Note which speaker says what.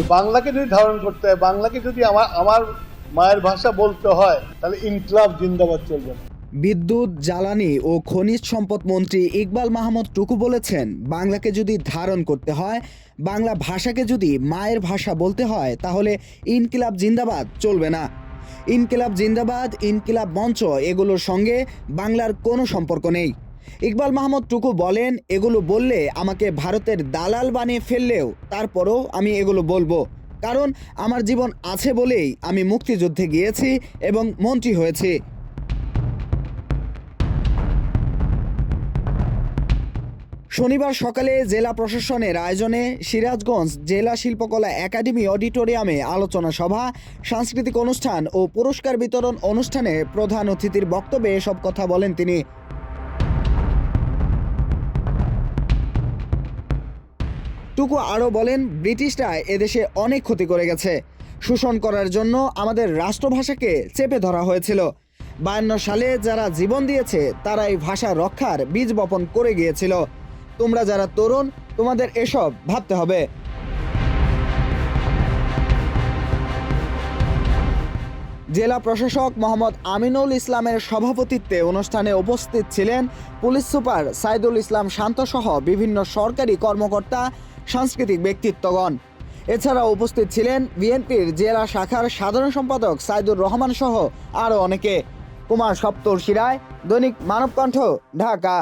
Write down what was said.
Speaker 1: বাংলাকে যদি ধারণ করতে হয়, বাংলাকে যদি আমার মায়ের ভাষা বলতে হয়, তাহলে ইনকলাব জিন্দাবাদ চলবে না।
Speaker 2: বিদ্যুৎ, জ্বালানি ও খনিজ সম্পদ মন্ত্রী ইকবাল মাহমুদ টুকু বলেছেন, বাংলাকে যদি ধারণ করতে হয়, বাংলা ভাষাকে যদি মায়ের ভাষা বলতে হয়, তাহলে ইনকিলাব জিন্দাবাদ চলবে না। ইনকিলাব জিন্দাবাদ, ইনকিলাব মঞ্চ এগুলোর সঙ্গে বাংলার কোনো সম্পর্ক নেই। ইকবাল মাহমুদ টুকু বলেন, এগুলো বললে আমাকে ভারতের দালাল বানিয়ে ফেললেও তারপরও আমি এগুলো বলবো, কারণ আমার জীবন আছে বলেই আমি মুক্তিযুদ্ধে গিয়েছি এবং মন্ত্রী হয়েছি। শনিবার সকালে জেলা প্রশাসনের আয়োজনে সিরাজগঞ্জ জেলা শিল্পকলা একাডেমি অডিটোরিয়ামে আলোচনা সভা, সাংস্কৃতিক অনুষ্ঠান ও পুরস্কার বিতরণ অনুষ্ঠানে প্রধান অতিথির বক্তব্যে এসব কথা বলেন তিনি। টুকু আরও বলেন, ব্রিটিশরা এদেশে অনেক ক্ষতি করে গেছে। শোষণ করার জন্য আমাদের রাষ্ট্রভাষাকে চেপে ধরা হয়েছিল। 52 সালে যারা জীবন দিয়েছে তারা এই ভাষা রক্ষার বীজ বপন করে গিয়েছিল। তোমরা যারা তরুণ, তোমাদের এসব ভাবতে হবে। জেলা প্রশাসক মোহাম্মদ আমিনুল ইসলামের সভাপতিত্বে অনুষ্ঠানে উপস্থিত ছিলেন পুলিশ সুপার সাইদুল ইসলাম শান্ত সহ বিভিন্ন সরকারি কর্মকর্তা, সাংস্কৃতিক ব্যক্তিত্বগণ। এছাড়াও উপস্থিত ছিলেন বিএনপির জেলা শাখার সাধারণ সম্পাদক সাইদুর রহমান সহ আরও অনেকে। কুমার সপ্তর্ষি রায়, দৈনিক মানবকণ্ঠ, ঢাকা।